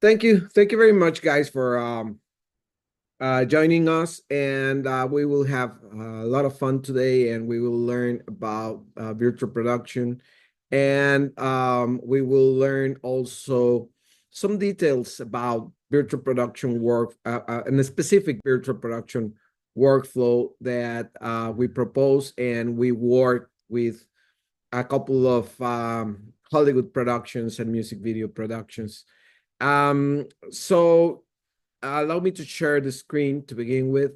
Thank you very much, guys, for joining us. And we will have a lot of fun today, and we will learn about virtual production, and we will learn also some details about virtual production work and a specific virtual production workflow that we propose, and we work with a couple of Hollywood productions and music video productions. So allow me to share the screen to begin with.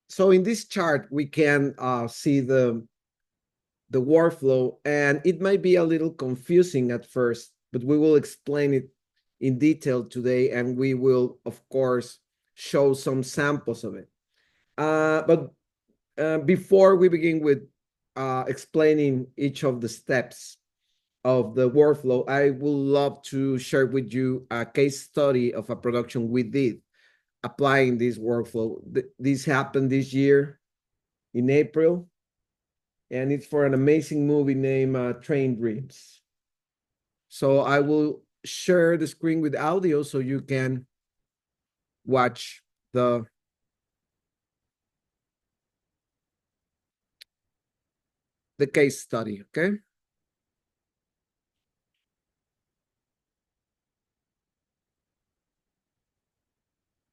So in this chart, we can see the workflow, and it might be a little confusing at first, but we will explain it in detail today, and we will, of course, show some samples of it. But before we begin with explaining each of the steps of the workflow, I would love to share with you a case study of a production we did applying this workflow. This happened this year in April, and it's for an amazing movie named Train Dreams. So I will share the screen with audio so you can watch the case study, okay?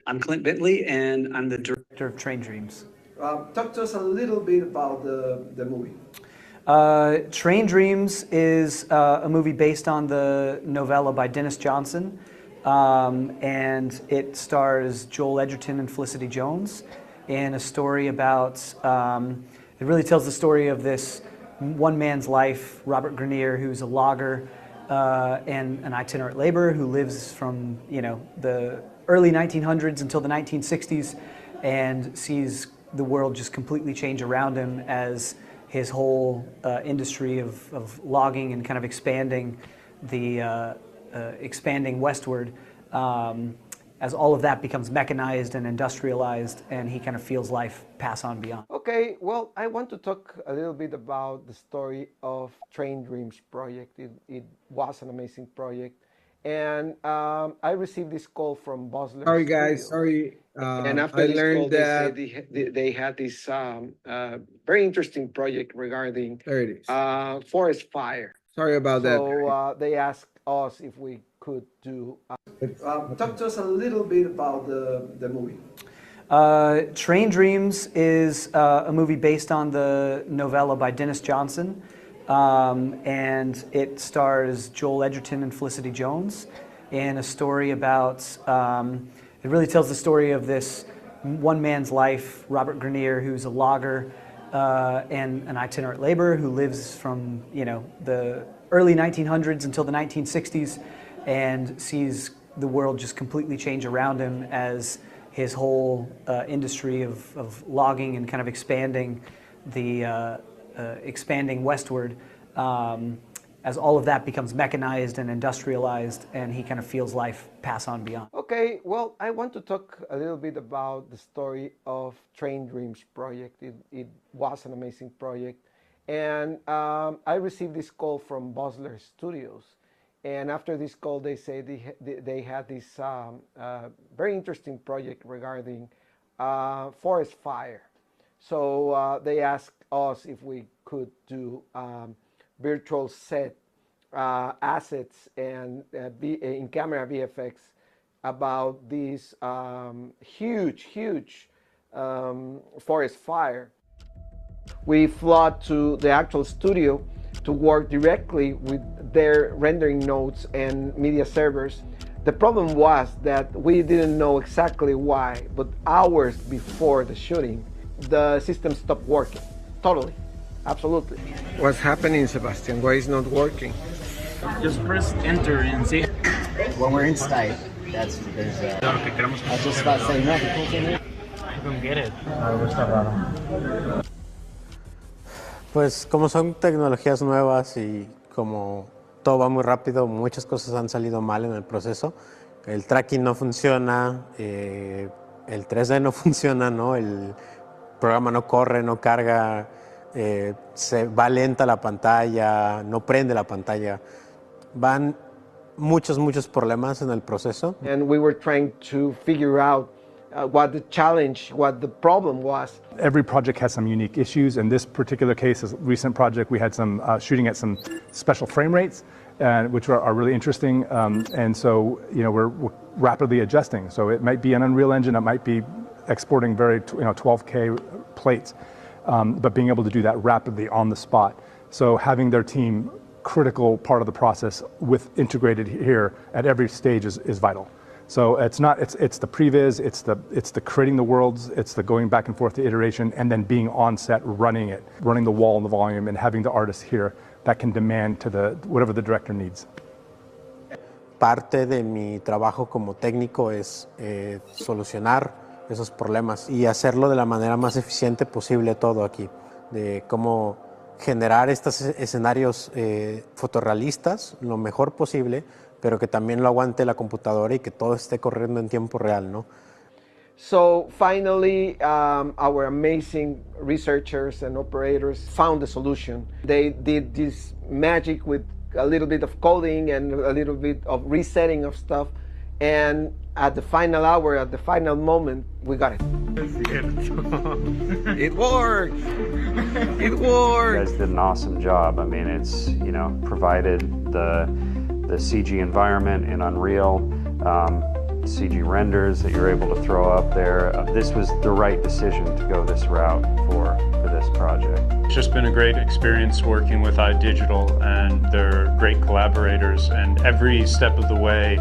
I'm Clint Bentley, and I'm the director of Train Dreams. Talk to us a little bit about the movie. Train Dreams is a movie based on the novella by Dennis Johnson, and it stars Joel Edgerton and Felicity Jones in a story about, it really tells the story of this one man's life, Robert Grenier, who's a logger and an itinerant laborer who lives from, the early 1900s until the 1960s, and sees the world just completely change around him as his whole industry of logging and kind of expanding westward, as all of that becomes mechanized and industrialized, and he kind of feels life pass on beyond. Okay, well, I want to talk a little bit about the story of Train Dreams project. It was an amazing project. And I received this call from Bosler. Sorry, guys. Sorry. And after I this learned call, that they had this very interesting project regarding there it is. forest fire. Sorry about that. So they asked us if we could do. Talk to us a little bit about the movie. Train Dreams is a movie based on the novella by Dennis Johnson, and it stars Joel Edgerton and Felicity Jones in a story about, it really tells the story of this one man's life, Robert Grenier, who's a logger and an itinerant laborer who lives from, the early 1900s until the 1960s, and sees the world just completely change around him as his whole industry of logging and kind of expanding westward, as all of that becomes mechanized and industrialized, and he kind of feels life pass on beyond. Okay, well, I want to talk a little bit about the story of Train Dreams project. It was an amazing project. And I received this call from Bosler Studios. And after this call, they say they had this very interesting project regarding forest fire. So they asked us if we could do virtual set assets and in-camera VFX about this huge forest fire. We flew to the actual studio to work directly with their rendering nodes and media servers. The problem was that we didn't know exactly why, but hours before the shooting, the system stopped working. Totally. Absolutely. What's happening, Sebastian? Why is it not working? Just press enter and see. When we're in Skype, there's I just start saying no. I don't get it. Algo está raro. Pues como son tecnologías nuevas y como todo va muy rápido, muchas cosas han salido mal en el proceso. El tracking no funciona, el 3D no funciona, ¿no? El programa no corre, no carga, se va lenta la pantalla, no prende la pantalla. Van muchos problemas en el proceso. And we were trying to figure out what the challenge, what the problem was. Every project has some unique issues. In this particular case, this recent project, we had some shooting at some special frame rates, which are really interesting. And so, we're rapidly adjusting. So it might be an Unreal Engine, it might be exporting very 12K plates, but being able to do that rapidly on the spot. So having their team critical part of the process with integrated here at every stage is vital. So it's the previs, it's the creating the worlds, it's the going back and forth to iteration, and then being on set running the wall and the volume, and having the artists here that can demand to whatever the director needs. Parte de mi trabajo como técnico es solucionar esos problemas y hacerlo de la manera más eficiente posible todo aquí, de cómo generar estos escenarios fotorrealistas lo mejor posible, pero que también lo aguante la computadora y que todo esté corriendo en tiempo real, ¿no? So finally, our amazing researchers and operators found the solution. They did this magic with a little bit of coding and a little bit of resetting of stuff. And at the final hour, at the final moment, we got it. It worked! It You worked! guys did an awesome job. I mean, it's, provided the CG environment in Unreal, CG renders that you're able to throw up there. This was the right decision to go this route for this project. It's just been a great experience working with iDigital, and they're great collaborators, and every step of the way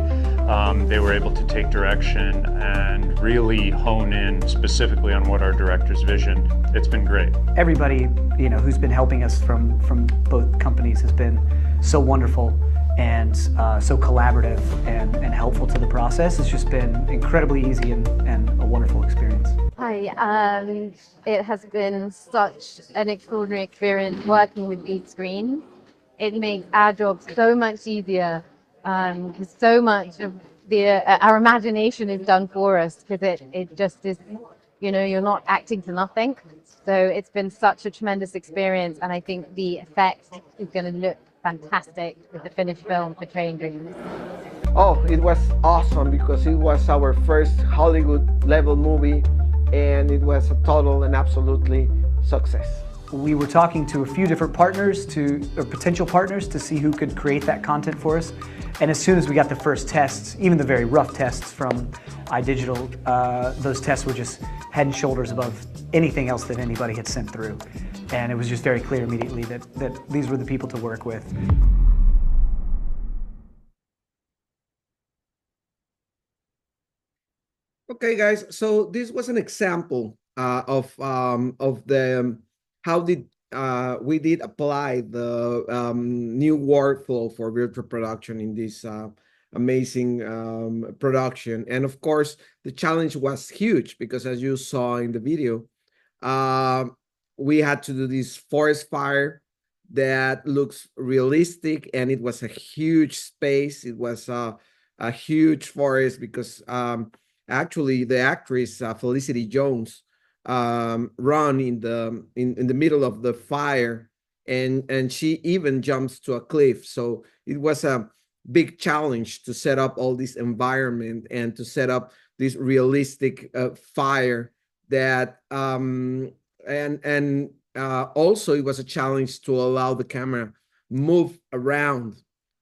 they were able to take direction and really hone in specifically on what our director's vision. It's been great. Everybody, who's been helping us from both companies has been so wonderful and so collaborative and helpful to the process. It's just been incredibly easy and a wonderful experience. Hi, it has been such an extraordinary experience working with Beat Screen. It makes our job so much easier. So much of our imagination is done for us, because it just is, you're not acting to nothing. So it's been such a tremendous experience, and I think the effect is going to look fantastic with the finished film for Train Dreams. Oh, it was awesome because it was our first Hollywood level movie, and it was a total and absolutely success. We were talking to a few different partners, or potential partners, to see who could create that content for us. And as soon as we got the first tests, even the very rough tests from iDigital, those tests were just head and shoulders above anything else that anybody had sent through. And it was just very clear immediately that these were the people to work with. Okay, guys. So this was an example of the how we did apply the new workflow for virtual production in this amazing production. And of course, the challenge was huge because, as you saw in the video, we had to do this forest fire that looks realistic, and it was a huge space. It was a huge forest because actually the actress Felicity Jones run in the middle of the fire, and she even jumps to a cliff. So it was a big challenge to set up all this environment and to set up this realistic fire that also it was a challenge to allow the camera move around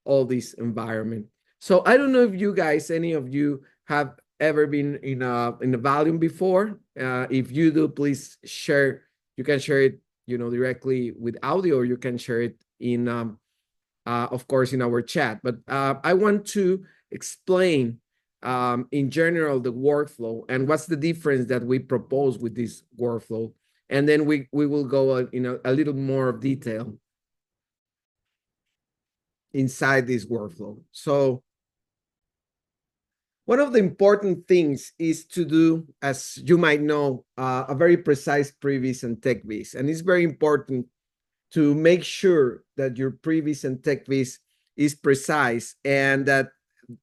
all this environment. So I don't know if you guys, any of you, have ever been in a volume before. If you do, please share. You can share it, directly with audio, or you can share it in, of course, in our chat. But I want to explain in general the workflow and what's the difference that we propose with this workflow, and then we will go in a little more detail inside this workflow. So one of the important things is to do, as you might know, a very precise previs and tech-vis. And it's very important to make sure that your previs and tech-vis is precise, and that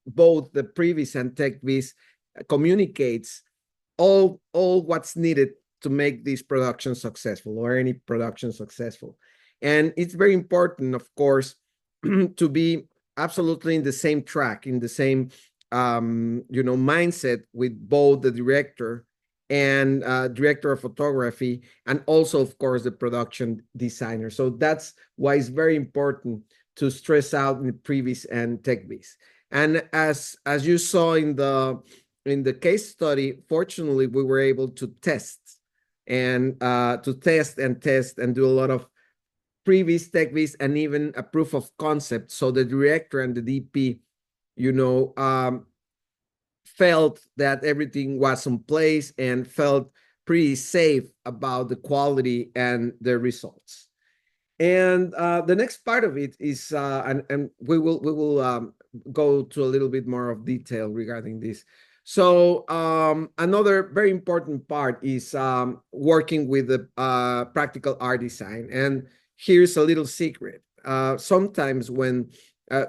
both the previs and tech-vis communicates all what's needed to make this production successful or any production successful. And it's very important, of course, to be absolutely in the same track, in the same mindset with both the director and director of photography, and also, of course, the production designer. So that's why it's very important to stress out in the previs and tech-vis. And as you saw in the case study, fortunately, we were able to test and do a lot of previs, tech-vis, and even a proof of concept. So the director and the DP, felt that everything was in place and felt pretty safe about the quality and the results. And the next part of it is, and we will go to a little bit more of detail regarding this. So another very important part is working with the practical art design. And here's a little secret. Sometimes when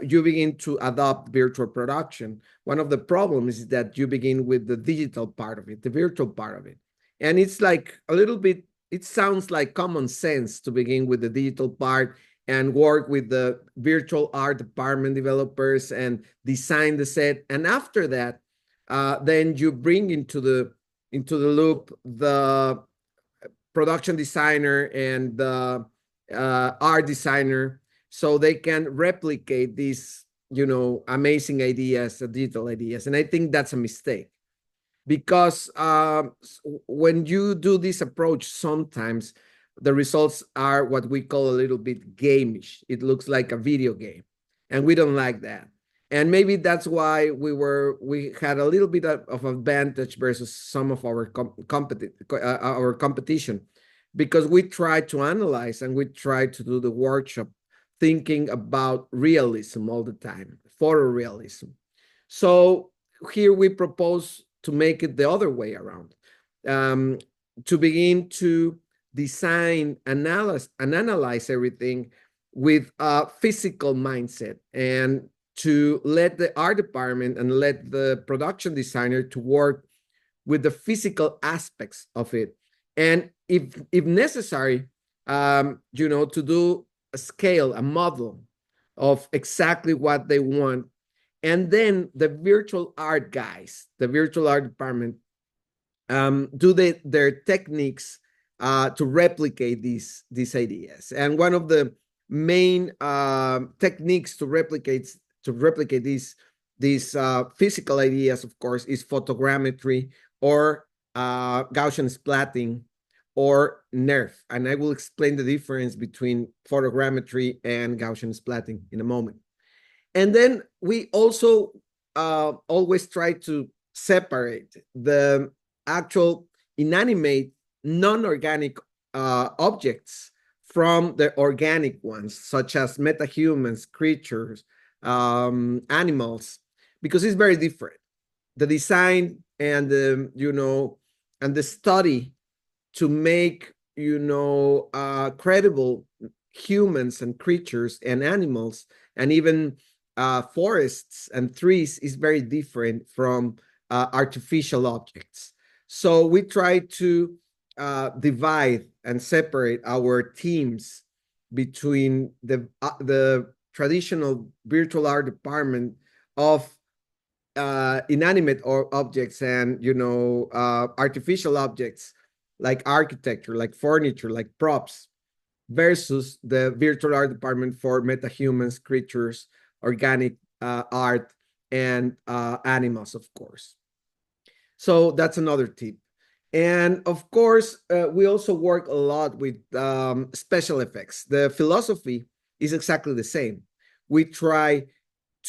you begin to adopt virtual production, one of the problems is that you begin with the digital part of it, the virtual part of it. And it's like a little bit, it sounds like common sense to begin with the digital part and work with the virtual art department developers and design the set. And after that, then you bring into the loop the production designer and the art designer, so they can replicate these, amazing ideas, digital ideas. And I think that's a mistake, because when you do this approach, sometimes the results are what we call a little bit gameish. It looks like a video game, and we don't like that. And maybe that's why we had a little bit of advantage versus some of our competition, because we try to analyze and we try to do the workshop thinking about realism all the time, photorealism. So here we propose to make it the other way around, to begin to design and analyze everything with a physical mindset, and to let the art department and let the production designer to work with the physical aspects of it. And if necessary, to do a scale, a model of exactly what they want. And then the virtual art guys, the virtual art department, do their techniques to replicate these ideas. And one of the main techniques to replicate these physical ideas, of course, is photogrammetry or Gaussian splatting or NERF. And I will explain the difference between photogrammetry and Gaussian splatting in a moment. And then we also always try to separate the actual inanimate, non-organic objects from the organic ones, such as metahumans, creatures, animals, because it's very different. The design and the study to make credible humans and creatures and animals and even forests and trees is very different from artificial objects. So we try to divide and separate our teams between the traditional virtual art department of inanimate objects and artificial objects like architecture, like furniture, like props, versus the virtual art department for metahumans, creatures, organic art, and animals, of course. So that's another tip. And of course, we also work a lot with special effects. The philosophy is exactly the same. We try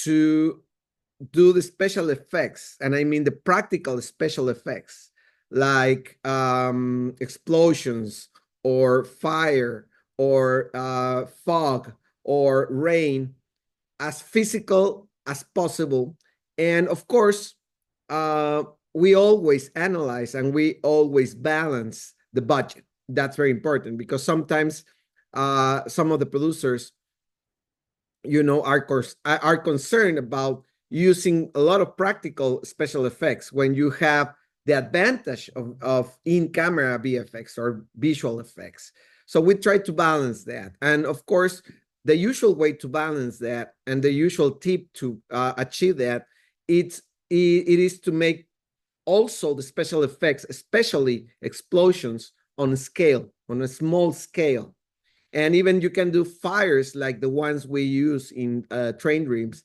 to do the special effects, and I mean the practical special effects, like explosions or fire or fog or rain, as physical as possible. And of course, we always analyze and we always balance the budget. That's very important, because sometimes some of the producers, are concerned about using a lot of practical special effects when you have the advantage of in-camera VFX or visual effects. So we try to balance that. And of course, the usual way to balance that and the usual tip to achieve that, it is to make also the special effects, especially explosions, on a scale, on a small scale. And even you can do fires like the ones we use in Train Dreams,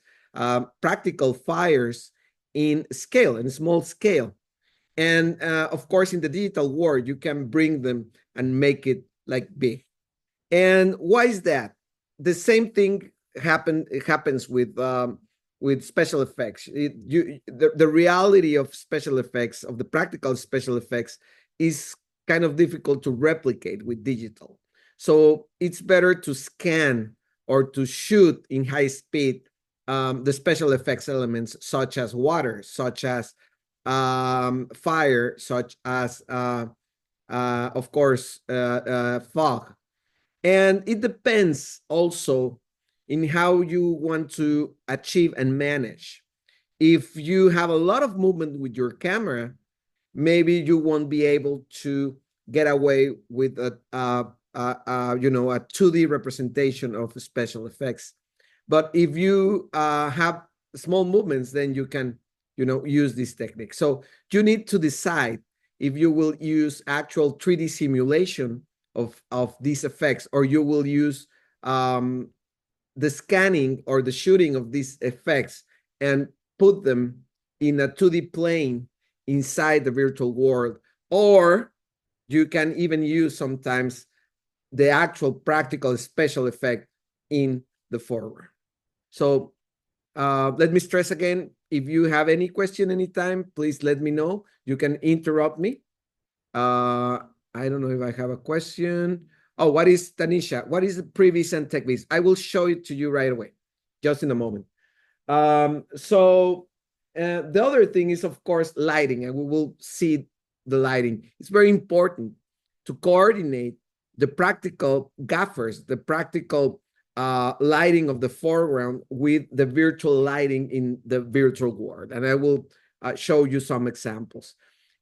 practical fires in scale, in small scale. And of course, in the digital world, you can bring them and make it like big. And why is that? The same thing happens with special effects. The reality of special effects, of the practical special effects, is kind of difficult to replicate with digital. So it's better to scan or to shoot in high speed the special effects elements, such as water, such as fire, such as, of course, fog. And it depends also in how you want to achieve and manage. If you have a lot of movement with your camera, maybe you won't be able to get away with a 2D representation of special effects. But if you have small movements, then you can, use this technique. So you need to decide if you will use actual 3D simulation of these effects, or you will use the scanning or the shooting of these effects and put them in a 2D plane inside the virtual world. Or you can even use sometimes the actual practical special effect in the foreground. So let me stress again, if you have any question anytime, please let me know. You can interrupt me. I don't know if I have a question. Oh, what is, Tanisha, what is the Previs and TechVis? I will show it to you right away, just in a moment. So the other thing is, of course, lighting, and we will see the lighting. It's very important to coordinate the practical gaffers, the practical lighting of the foreground with the virtual lighting in the virtual world. And I will show you some examples.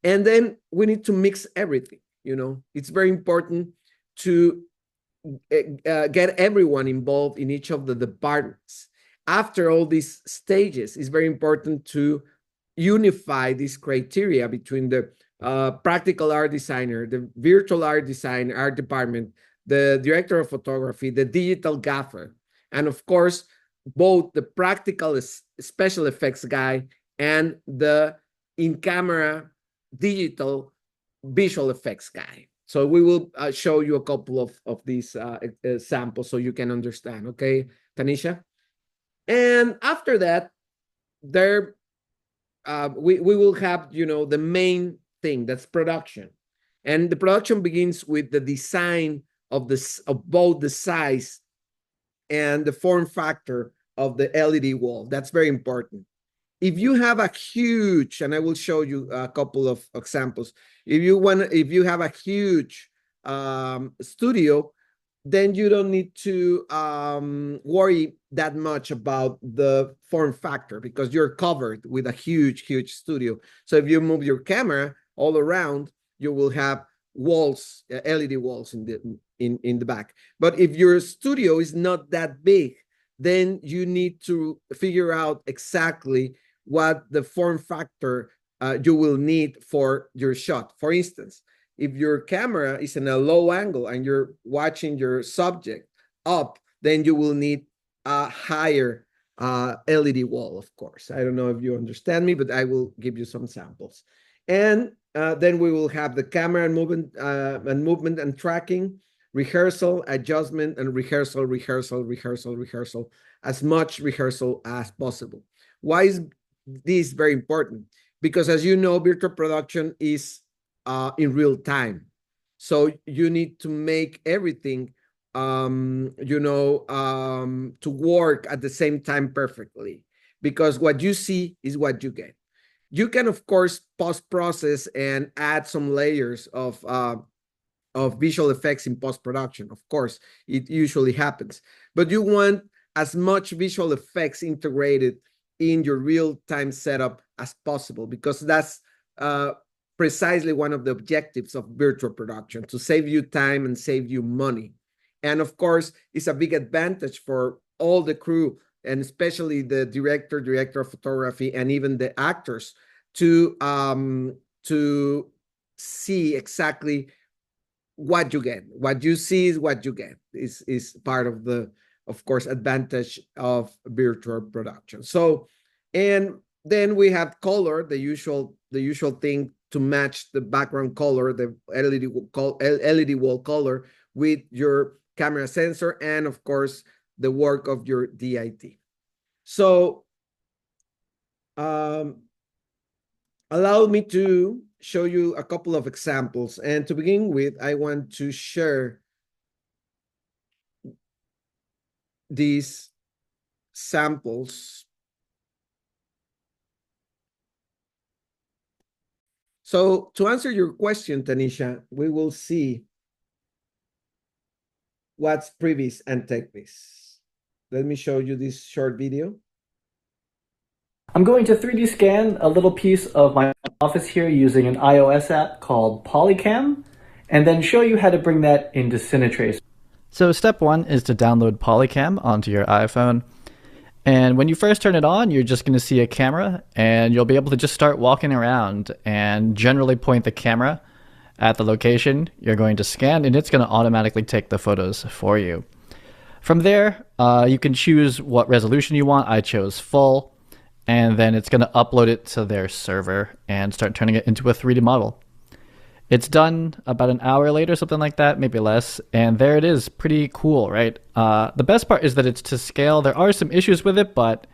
And then we need to mix everything. It's very important to get everyone involved in each of the departments. After all these stages, it's very important to unify this criteria between the practical art designer, the virtual art design, art department, the director of photography, the digital gaffer, and of course, both the practical special effects guy and the in-camera digital visual effects guy. So we will show you a couple of these samples so you can understand, okay, Tanisha? And after that, we will have, the main thing, that's production. And the production begins with the design of both the size and the form factor of the LED wall. That's very important. If you have a huge, and I will show you a couple of examples, if you have a huge studio, then you don't need to worry that much about the form factor because you're covered with a huge studio. So if you move your camera all around, you will have walls, LED walls in the back. But if your studio is not that big, then you need to figure out exactly what the form factor you will need for your shot. For instance, if your camera is in a low angle and you're watching your subject up, then you will need a higher LED wall, of course. I don't know if you understand me, but I will give you some samples. And then we will have the camera and movement and tracking, rehearsal, adjustment, and rehearsal, as much rehearsal as possible. Why is this very important? Because as you know, virtual production is in real time. So you need to make everything, to work at the same time perfectly, because what you see is what you get. You can, of course, post-process and add some layers of visual effects in post-production. Of course, it usually happens. But you want as much visual effects integrated in your real-time setup as possible, because that's precisely one of the objectives of virtual production, to save you time and save you money. And of course, it's a big advantage for all the crew, and especially the director of photography, and even the actors to see exactly what you get. What you see is what you get. Is part of the, of course, advantage of virtual production. So, and then we have color, the usual thing to match the background color, the LED wall color with your camera sensor, and of course the work of your DIT. So allow me to show you a couple of examples. And to begin with, I want to share these samples. So to answer your question, Tanisha, we will see what's previs and techvis. Let me show you this short video. I'm going to 3D scan a little piece of my office here using an iOS app called Polycam, and then show you how to bring that into Cinetracer. So step one is to download Polycam onto your iPhone. And when you first turn it on, you're just going to see a camera, and you'll be able to just start walking around and generally point the camera at the location you're going to scan, and it's going to automatically take the photos for you. From there, you can choose what resolution you want. I chose full, and then it's going to upload it to their server and start turning it into a 3D model. It's done about an hour later, something like that, maybe less, and there it is. Pretty cool, right? The best part is that it's to scale. There are some issues with it, but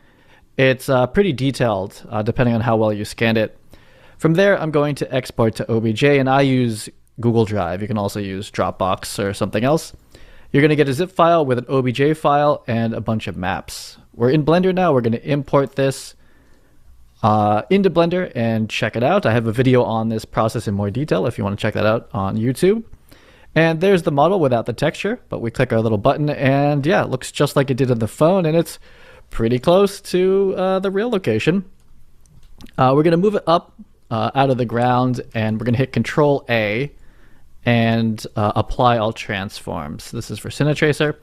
it's pretty detailed, depending on how well you scanned it. From there, I'm going to export to OBJ, and I use Google Drive. You can also use Dropbox or something else. You're going to get a zip file with an OBJ file and a bunch of maps. We're in Blender now. We're going to import this into Blender and check it out. I have a video on this process in more detail if you want to check that out on YouTube. And there's the model without the texture, but we click our little button, and yeah, it looks just like it did on the phone, and it's pretty close to the real location. We're going to move it up out of the ground, and we're going to hit Control A and apply all transforms. This is for Cinetracer.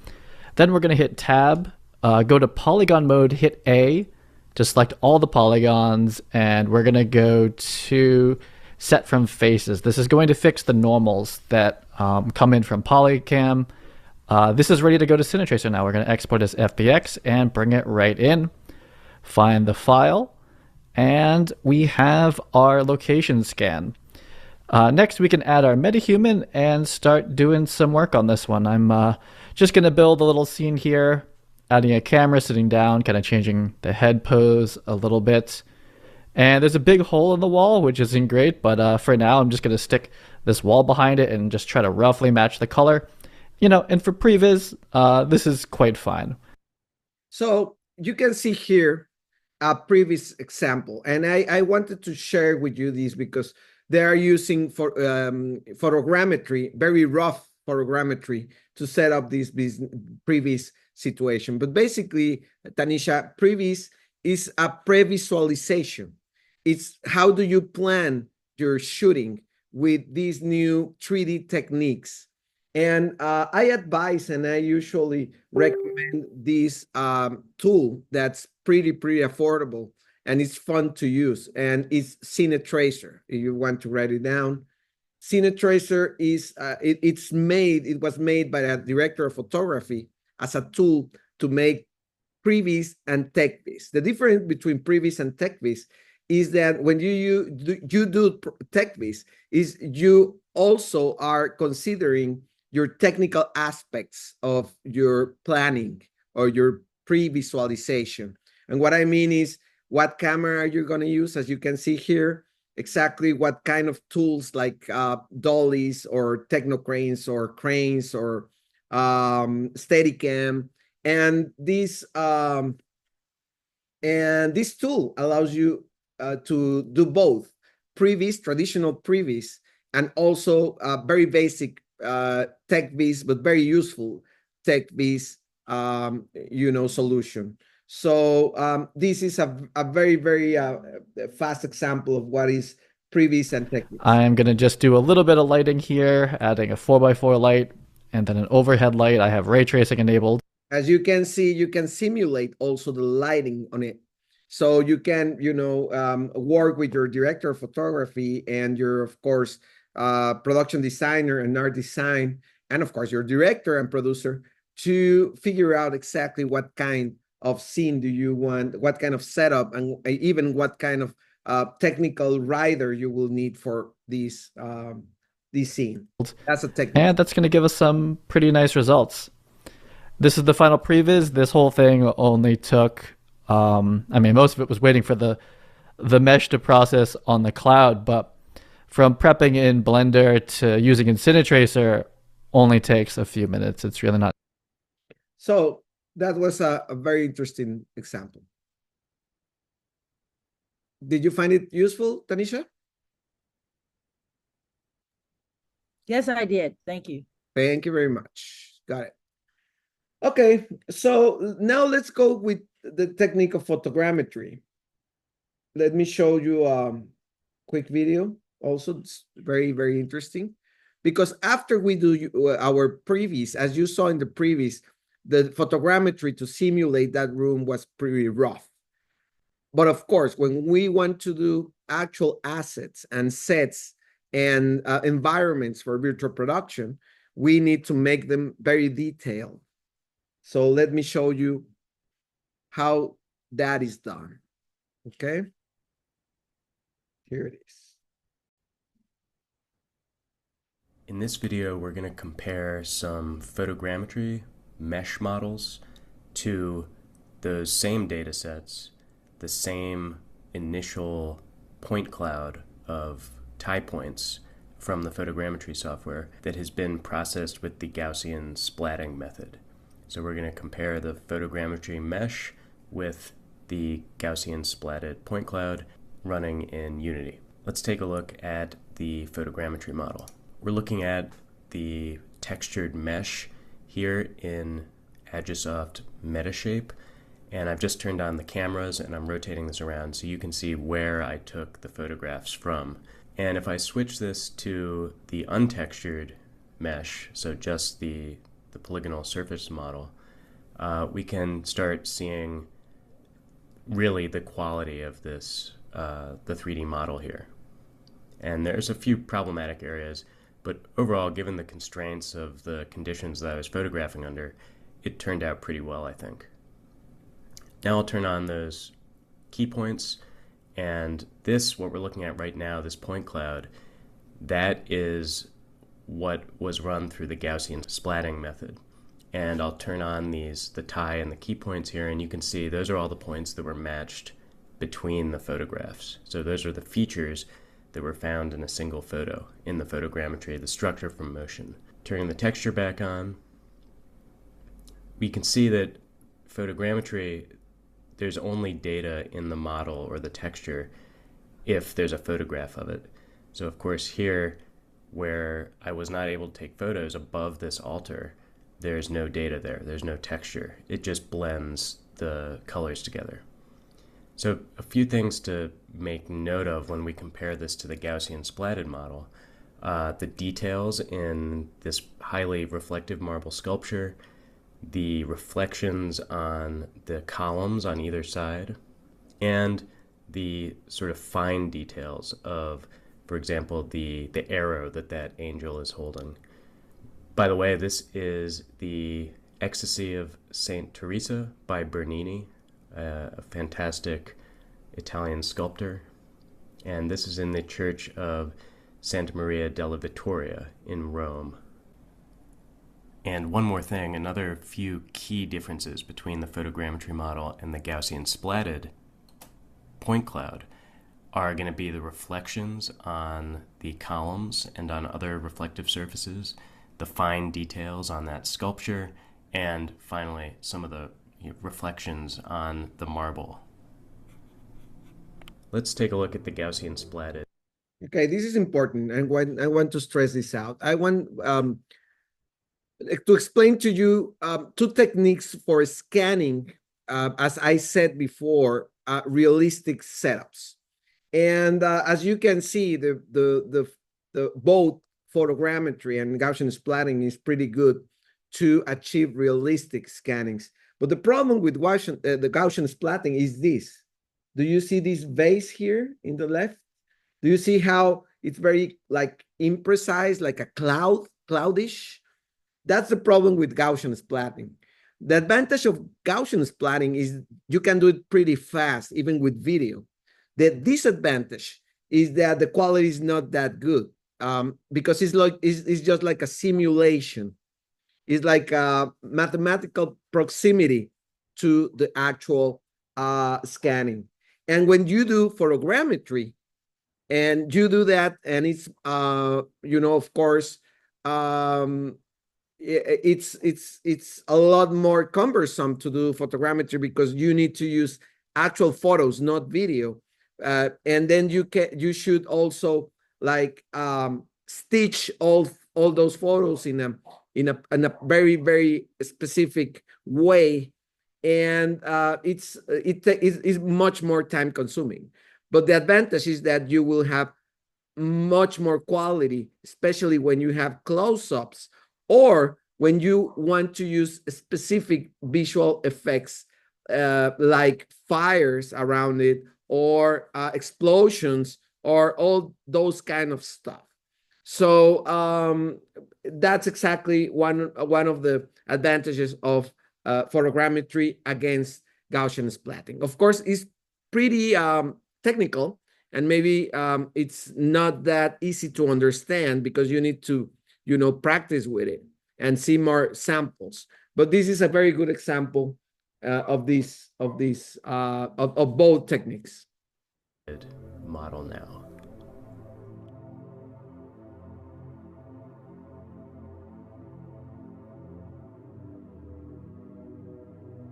Then we're going to hit Tab, go to polygon mode, hit A to select all the polygons, and we're going to go to set from faces. This is going to fix the normals that come in from Polycam. This is ready to go to Cinetracer now. We're going to export as FBX and bring it right in. Find the file, and we have our location scan. Next, we can add our metahuman and start doing some work on this one. I'm just going to build a little scene here, adding a camera, sitting down, kind of changing the head pose a little bit. And there's a big hole in the wall, which isn't great, but for now, I'm just going to stick this wall behind it and just try to roughly match the color. You know, and for previs, this is quite fine. So you can see here a previous example, and I wanted to share with you this because they are using for photogrammetry, very rough photogrammetry, to set up this previs situation. But basically, Tanisha, previs is a pre-visualization. It's how do you plan your shooting with these new 3D techniques. And I advise, and I usually recommend this tool that's pretty affordable, and it's fun to use, and it's Cinetracer. If you want to write it down, Cinetracer is it was made by a director of photography as a tool to make previs and techvis. The difference between previs and techvis is that when you do techvis, is you also are considering your technical aspects of your planning or your pre-visualization. And what I mean is, what camera are you going to use? As you can see here, exactly what kind of tools like dollies or technocranes or cranes or Steadicam, and this tool allows you to do both previs, traditional previs, and also very basic techvis, but very useful techvis solution. So this is a very fast example of what is previs and techniques. I'm going to just do a little bit of lighting here, adding a 4x4 light and then an overhead light. I have ray tracing enabled. As you can see, you can simulate also the lighting on it. So you can, work with your director of photography and your, of course, production designer and art design, and of course your director and producer to figure out exactly what kind of scene do you want, what kind of setup, and even what kind of technical rider you will need for this scene. That's a technique. And that's going to give us some pretty nice results. This is the final previs. This whole thing only took, most of it was waiting for the mesh to process on the cloud, but from prepping in Blender to using InSineTracer only takes a few minutes. It's really not. So that was a very interesting example. Did you find it useful, Tanisha? Yes, I did. Thank you. Thank you very much. Got it. Okay, so now let's go with the technique of photogrammetry. Let me show you a quick video. Also, it's very, very interesting. Because after we do our previs, as you saw in the previs, the photogrammetry to simulate that room was pretty rough. But of course, when we want to do actual assets and sets and environments for virtual production, we need to make them very detailed. So let me show you how that is done. Okay. Here it is. In this video, we're going to compare some photogrammetry mesh models to those same data sets, the same initial point cloud of tie points from the photogrammetry software that has been processed with the Gaussian splatting method. So we're going to compare the photogrammetry mesh with the Gaussian splatted point cloud running in Unity. Let's take a look at the photogrammetry model. We're looking at the textured mesh here in Agisoft Metashape, and I've just turned on the cameras and I'm rotating this around so you can see where I took the photographs from. And if I switch this to the untextured mesh, so just the polygonal surface model, we can start seeing really the quality of this, the 3D model here. And there's a few problematic areas, but overall, given the constraints of the conditions that I was photographing under, it turned out pretty well, I think. Now I'll turn on those key points, and this, what we're looking at right now, this point cloud, that is what was run through the Gaussian splatting method. And I'll turn on the tie and the key points here, and you can see those are all the points that were matched between the photographs. So those are the features that were found in a single photo in the photogrammetry, the structure from motion. Turning the texture back on, we can see that photogrammetry, there's only data in the model or the texture if there's a photograph of it. So of course here, where I was not able to take photos above this altar, there's no data there, there's no texture. It just blends the colors together. So a few things to make note of when we compare this to the Gaussian splatted model. The details in this highly reflective marble sculpture, the reflections on the columns on either side, and the sort of fine details of, for example, the arrow that angel is holding. By the way, this is the Ecstasy of Saint Teresa by Bernini, a fantastic Italian sculptor, and this is in the Church of Santa Maria della Vittoria in Rome. And one more thing, another few key differences between the photogrammetry model and the Gaussian splatted point cloud are going to be the reflections on the columns and on other reflective surfaces, the fine details on that sculpture, and finally some of the reflections on the marble. Let's take a look at the Gaussian splatted. Okay, this is important, and I want to stress this out. I want to explain to you two techniques for scanning, as I said before, realistic setups. And as you can see, the both photogrammetry and Gaussian splatting is pretty good to achieve realistic scannings. But the problem with the Gaussian splatting is this. Do you see this vase here in the left? Do you see how it's very like imprecise, like a cloudish? That's the problem with Gaussian splatting. The advantage of Gaussian splatting is you can do it pretty fast, even with video. The disadvantage is that the quality is not that good because it's just like a simulation. It's like a mathematical proximity to the actual scanning. And when you do photogrammetry, and you do that, and it's of course, it's a lot more cumbersome to do photogrammetry because you need to use actual photos, not video. And then you should also like stitch all those photos in a very, very specific way, and it's much more time consuming. But the advantage is that you will have much more quality, especially when you have close-ups or when you want to use specific visual effects like fires around it or explosions or all those kind of stuff. So that's exactly one of the advantages of photogrammetry against Gaussian splatting. Of course, it's pretty technical, and maybe it's not that easy to understand because you need to, practice with it and see more samples. But this is a very good example of both techniques. Model now.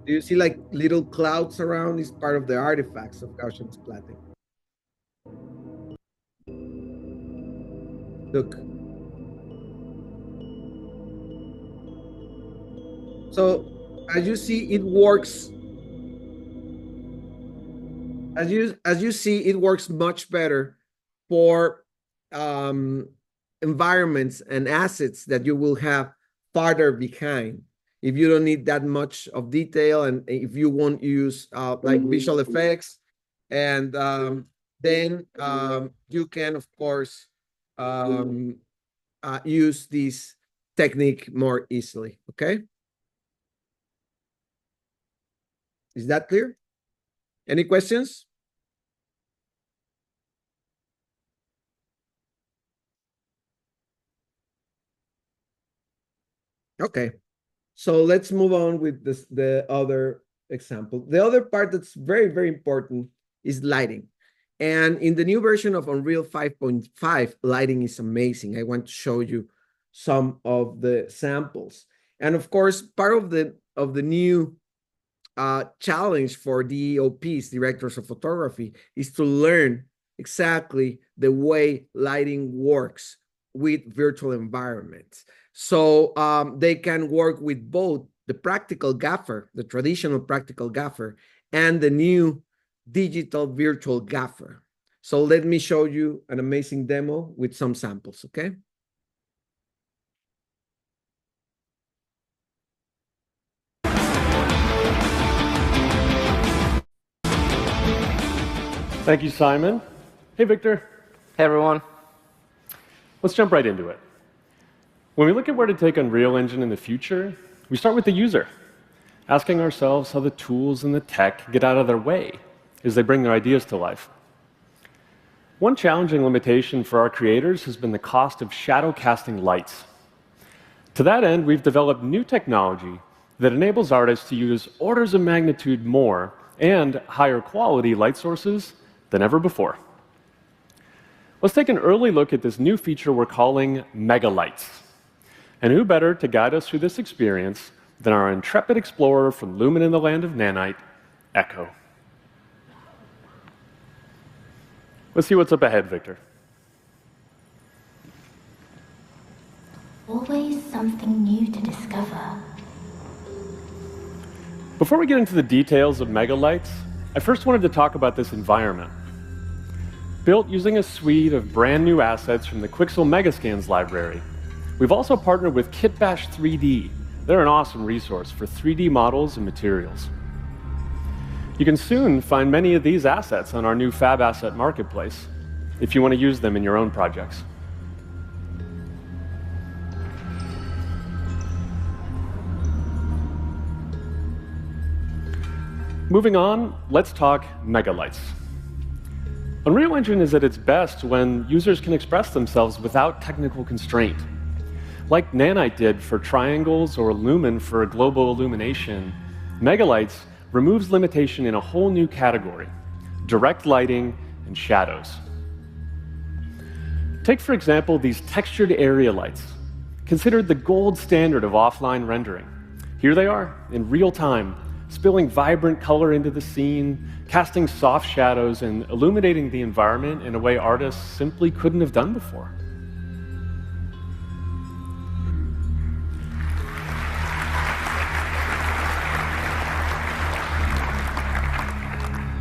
Do you see like little clouds around? Is part of the artifacts of Gaussian splatting. Look. So as you see, it works. As you see, it works much better for environments and assets that you will have farther behind. If you don't need that much of detail, and if you won't use like visual effects, and then you can, of course, use this technique more easily. Okay, is that clear? Any questions? Okay. So let's move on with the other example. The other part that's very, very important is lighting. And in the new version of Unreal 5.5, lighting is amazing. I want to show you some of the samples. And of course, part of the new challenge for DOPs, directors of photography, is to learn exactly the way lighting works with virtual environments. So they can work with both the practical gaffer, the traditional practical gaffer, and the new digital virtual gaffer. So let me show you an amazing demo with some samples, okay? Thank you, Simon. Hey, Victor. Hey, everyone. Let's jump right into it. When we look at where to take Unreal Engine in the future, we start with the user, asking ourselves how the tools and the tech get out of their way as they bring their ideas to life. One challenging limitation for our creators has been the cost of shadow casting lights. To that end, we've developed new technology that enables artists to use orders of magnitude more and higher quality light sources than ever before. Let's take an early look at this new feature we're calling Megalights. And who better to guide us through this experience than our intrepid explorer from Lumen in the land of Nanite, Echo. Let's see what's up ahead, Victor. Always something new to discover. Before we get into the details of Megalights, I first wanted to talk about this environment. built using a suite of brand new assets from the Quixel Megascans library. We've also partnered with Kitbash 3D. They're an awesome resource for 3D models and materials. You can soon find many of these assets on our new Fab Asset Marketplace if you want to use them in your own projects. Moving on, let's talk megalights. Unreal Engine is at its best when users can express themselves without technical constraint. Like Nanite did for triangles or Lumen for global illumination, Megalights removes limitation in a whole new category: direct lighting and shadows. Take, for example, these textured area lights, considered the gold standard of offline rendering. Here they are, in real time, spilling vibrant color into the scene, casting soft shadows, and illuminating the environment in a way artists simply couldn't have done before.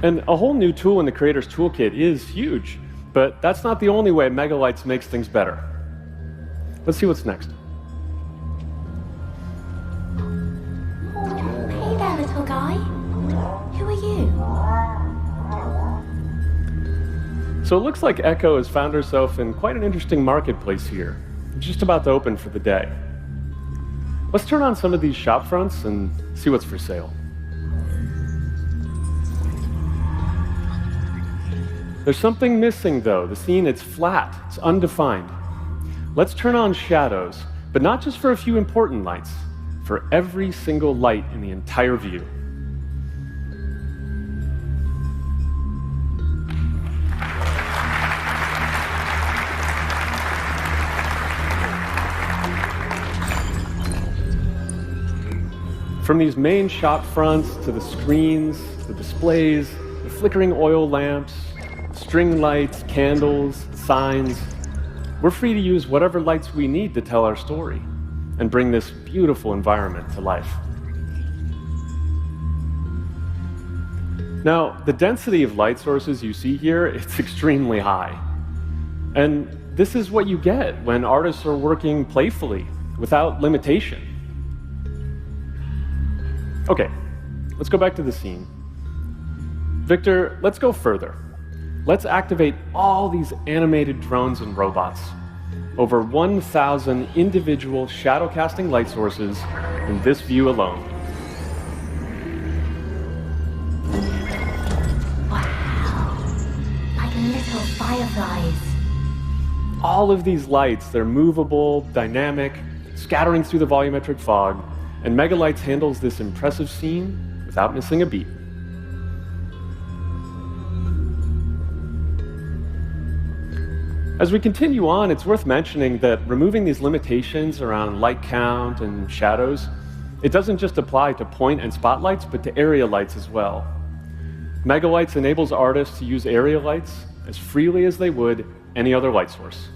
And a whole new tool in the Creator's Toolkit is huge, but that's not the only way Megalights makes things better. Let's see what's next. Hey there, little guy. Who are you? So it looks like Echo has found herself in quite an interesting marketplace here. It's just about to open for the day. Let's turn on some of these shop fronts and see what's for sale. There's something missing, though. The scene, it's flat, it's undefined. Let's turn on shadows, but not just for a few important lights, for every single light in the entire view. From these main shop fronts to the screens, the displays, the flickering oil lamps, string lights, candles, signs, we're free to use whatever lights we need to tell our story and bring this beautiful environment to life. Now, the density of light sources you see here, it's extremely high. And this is what you get when artists are working playfully, without limitation. Okay, let's go back to the scene. Victor, let's go further. Let's activate all these animated drones and robots. Over 1,000 individual shadow casting light sources in this view alone. Wow, like little fireflies. All of these lights, they're movable, dynamic, scattering through the volumetric fog, and Megalights handles this impressive scene without missing a beat. As we continue on, it's worth mentioning that removing these limitations around light count and shadows, it doesn't just apply to point and spotlights, but to area lights as well. Megalights enables artists to use area lights as freely as they would any other light source.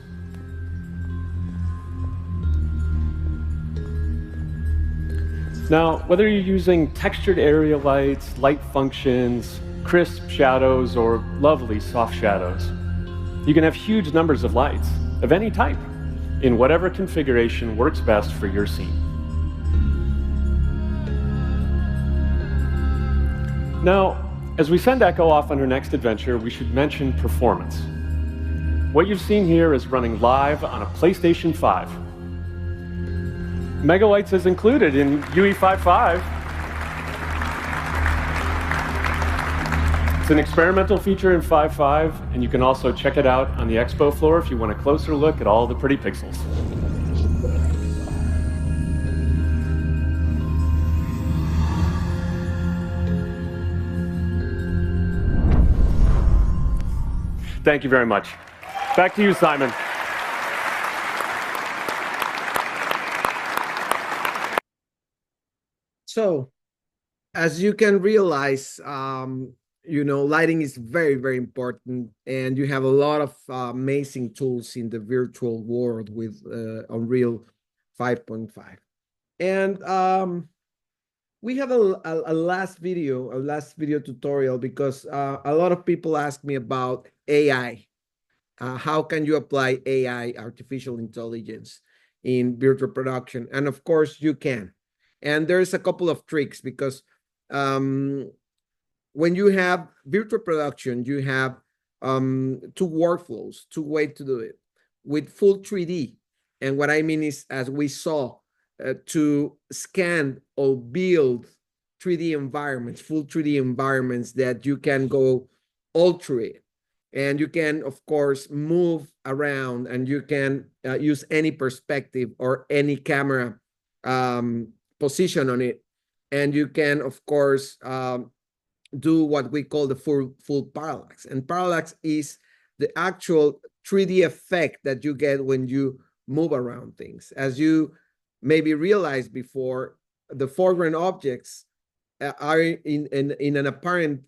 Now, whether you're using textured area lights, light functions, crisp shadows, or lovely soft shadows, you can have huge numbers of lights of any type in whatever configuration works best for your scene. Now, as we send Echo off on her next adventure, we should mention performance. What you've seen here is running live on a PlayStation 5. Megalights is included in UE55. It's an experimental feature in 5.5, and you can also check it out on the expo floor if you want a closer look at all the pretty pixels. Thank you very much. Back to you, Simon. So, as you can realize, lighting is very, very important, and you have a lot of amazing tools in the virtual world with Unreal 5.5. And we have a last video tutorial because a lot of people ask me about AI how can you apply AI, artificial intelligence, in virtual production? And of course, you can. And there's a couple of tricks because when you have virtual production, you have two workflows, two ways to do it with full 3D. And what I mean is, as we saw, to scan or build 3D environments, full 3D environments that you can go all through it. And you can, of course, move around, and you can use any perspective or any camera position on it. And you can, of course, do what we call the full parallax. And parallax is the actual 3D effect that you get when you move around things. As you maybe realized before, the foreground objects are in an apparent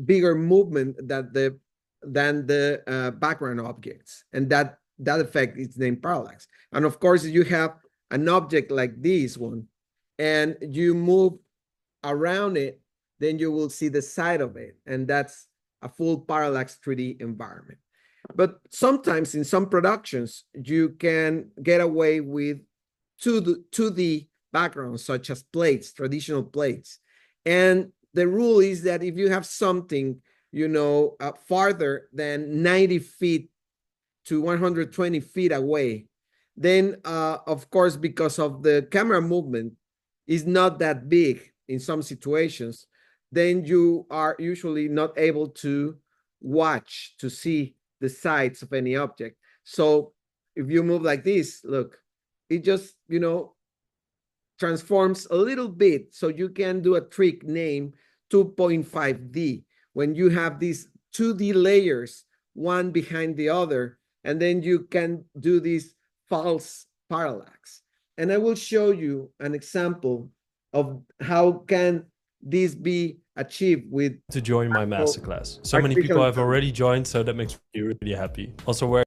bigger movement than the background objects, and that effect is named parallax. And of course, if you have an object like this one and you move around it, then you will see the side of it, and that's a full parallax 3D environment. But sometimes in some productions, you can get away with 2D backgrounds, such as plates, traditional plates. And the rule is that if you have something, farther than 90 feet to 120 feet away, then, of course, because of the camera movement is not that big in some situations, then you are usually not able to watch, to see the sides of any object. So if you move like this, look, it just, transforms a little bit. So you can do a trick named 2.5D, when you have these 2D layers, one behind the other, and then you can do this false parallax. And I will show you an example of how can this be achieved with to join my masterclass. So many people have already joined, so that makes me really happy. Also, where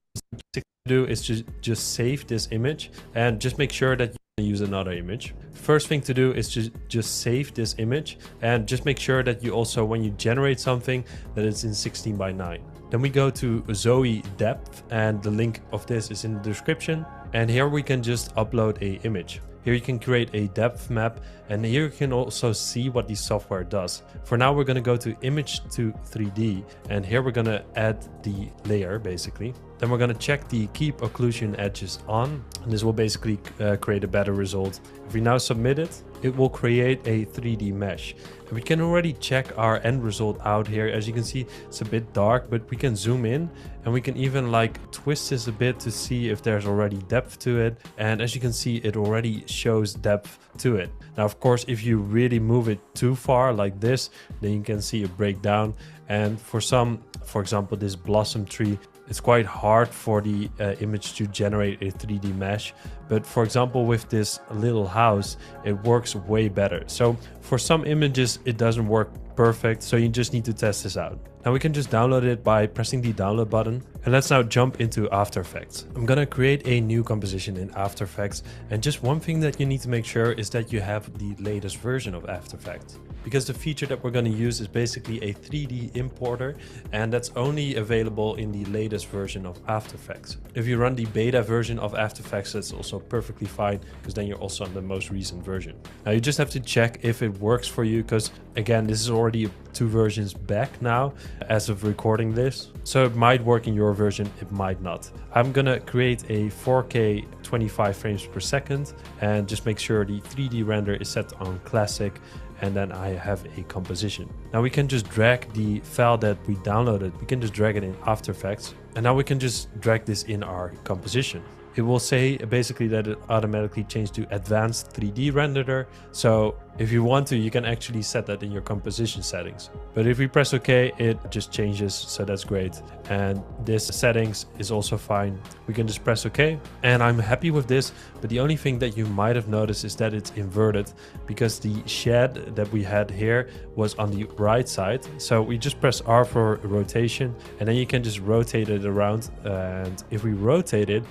to do is just save this image and just make sure that you use another image. First thing to do is just save this image and just make sure that you also, when you generate something, that it's in 16:9. Then we go to Zoe Depth, and the link of this is in the description. And here we can just upload a image. Here you can create a depth map, and here you can also see what the software does. For now, we're going to go to image to 3D, and here we're going to add the layer basically. Then we're going to check the keep occlusion edges on, and this will basically create a better result. If we now submit it, it will create a 3D mesh. And we can already check our end result out here. As you can see, it's a bit dark, but we can zoom in and we can even twist this a bit to see if there's already depth to it. And as you can see, it already shows depth to it. Now, of course, if you really move it too far like this, then you can see it break down. And for example, this blossom tree, it's quite hard for the image to generate a 3D mesh. But for example, with this little house, it works way better. So for some images, it doesn't work perfect. So you just need to test this out. Now we can just download it by pressing the download button. And let's now jump into After Effects. I'm gonna create a new composition in After Effects. And just one thing that you need to make sure is that you have the latest version of After Effects. Because the feature that we're going to use is basically a 3D importer, and that's only available in the latest version of After Effects. If you run the beta version of After Effects, that's also perfectly fine, because then you're also on the most recent version. Now you just have to check if it works for you, because again, this is already 2 versions back now as of recording this. So it might work in your version, it might not. I'm gonna create a 4K 25 frames per second and just make sure the 3D render is set on classic. And then I have a composition. Now we can just drag the file that we downloaded. We can just drag it in After Effects. And now we can just drag this in our composition. It will say basically that it automatically changed to advanced 3D renderer. So if you want to, you can actually set that in your composition settings. But if we press OK, it just changes. So that's great. And this settings is also fine. We can just press OK. And I'm happy with this. But the only thing that you might have noticed is that it's inverted, because the shed that we had here was on the right side. So we just press R for rotation, and then you can just rotate it around. And if we rotate it,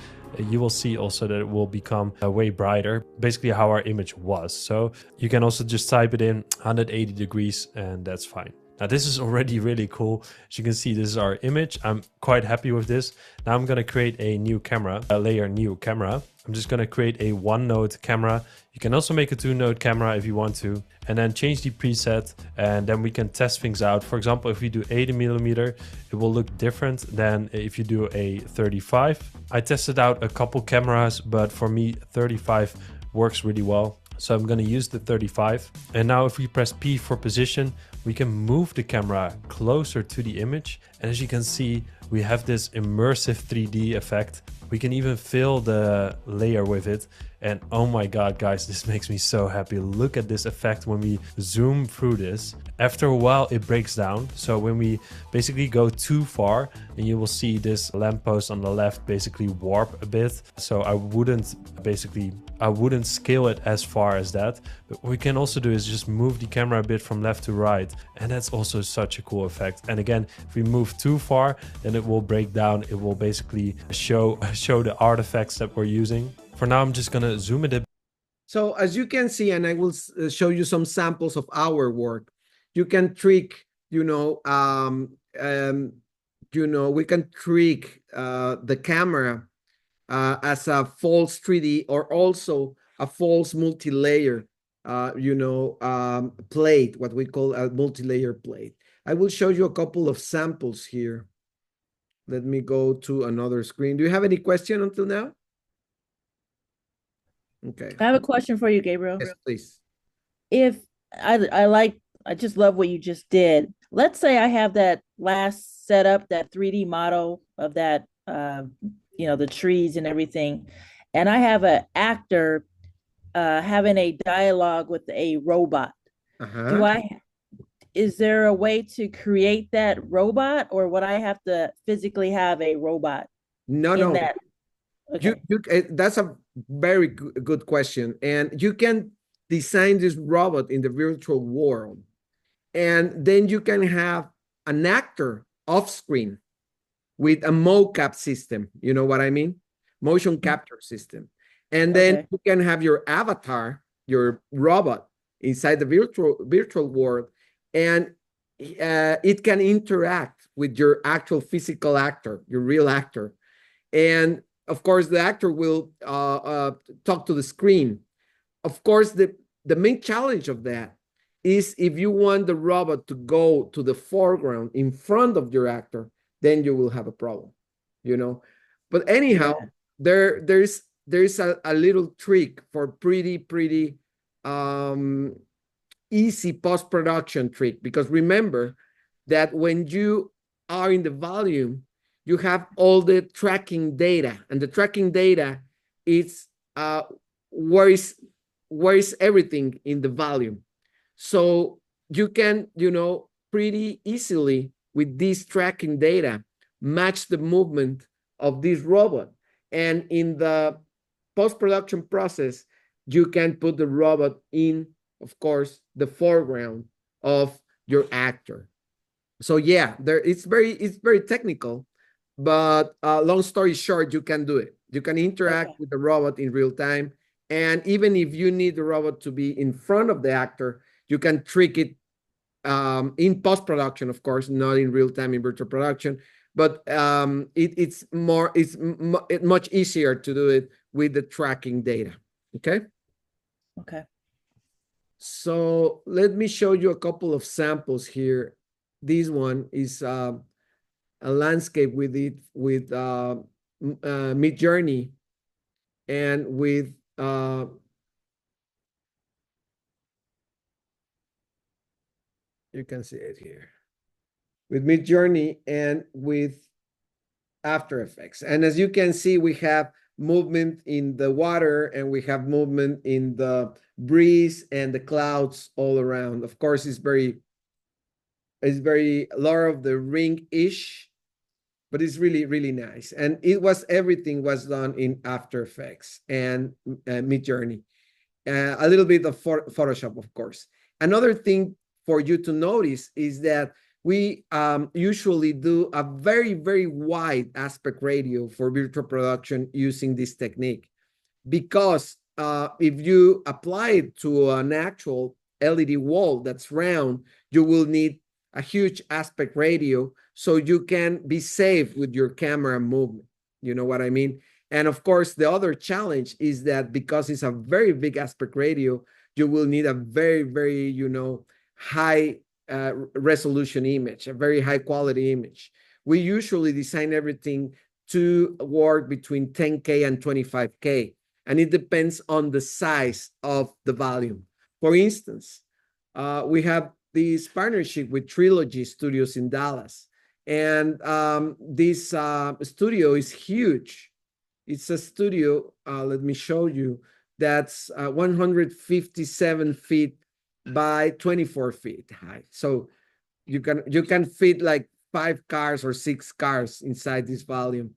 you will see also that it will become way brighter, basically how our image was. So you can also just type it in 180 degrees, and that's fine. Now this is already really cool. As you can see, this is our image. I'm quite happy with this. Now I'm gonna create a new camera, a layer new camera. I'm just gonna create a 1-node camera. You can also make a 2-node camera if you want to, and then change the preset, and then we can test things out. For example, if we do 80mm, it will look different than if you do a 35. I tested out a couple cameras, but for me 35 works really well. So I'm gonna use the 35. And now if we press P for position, we can move the camera closer to the image. And as you can see, we have this immersive 3D effect. We can even fill the layer with it. And oh my God, guys, this makes me so happy. Look at this effect when we zoom through this. After a while, it breaks down. So when we basically go too far, and you will see this lamppost on the left basically warp a bit. So I wouldn't scale it as far as that. But what we can also do is just move the camera a bit from left to right. And that's also such a cool effect. And again, if we move too far, then it will break down. It will basically show the artifacts that we're using. For now, I'm just gonna zoom it a bit. So as you can see, and I will show you some samples of our work, you can trick, we can trick the camera as a false 3D or also a false multi-layer, plate, what we call a multi-layer plate. I will show you a couple of samples here. Let me go to another screen. Do you have any question until now? Okay. I have a question for you, Gabriel. Yes, please. If I just love what you just did. Let's say I have that last setup, that 3D model of that, the trees and everything, and I have an actor having a dialogue with a robot. Is there a way to create that robot, or would I have to physically have a robot? No. That? Okay. That's a very good question. And you can design this robot in the virtual world. And then you can have an actor off screen with a mocap system. You know what I mean? Motion capture system. And then you can have your avatar, your robot inside the virtual world, and it can interact with your actual physical actor, your real actor. And of course, the actor will talk to the screen. Of course, the main challenge of that is if you want the robot to go to the foreground in front of your actor, then you will have a problem, But anyhow, there's a little trick for pretty easy post-production trick, because remember that when you are in the volume, you have all the tracking data, and the tracking data is where is everything in the volume. So you can, pretty easily with this tracking data, match the movement of this robot. And in the post-production process, you can put the robot in, of course, the foreground of your actor. So yeah, it's very technical. But long story short, you can do it. You can interact with the robot in real time. And even if you need the robot to be in front of the actor, you can trick it in post-production, of course, not in real time in virtual production. But it's much easier to do it with the tracking data. Okay? Okay. So let me show you a couple of samples here. This one is a landscape with Midjourney and with you can see it here with Midjourney and with After Effects. And as you can see, we have movement in the water and we have movement in the breeze and the clouds all around. Of course, it's very Lord of the Ring-ish, but it's really nice. And everything was done in After Effects and Midjourney. A little bit of Photoshop, of course. Another thing for you to notice is that we usually do a very wide aspect ratio for virtual production using this technique, because if you apply it to an actual LED wall that's round, you will need a huge aspect ratio so you can be safe with your camera movement. You know what I mean? And of course, the other challenge is that because it's a very big aspect ratio, you will need a very, very, high resolution image, a very high quality image. We usually design everything to work between 10K and 25K, and it depends on the size of the volume. For instance, we have this partnership with Trilogy Studios in Dallas, and this studio is huge. It's a studio, let me show you, that's 157 feet by 24 feet high. So you can fit like 5 cars or 6 cars inside this volume.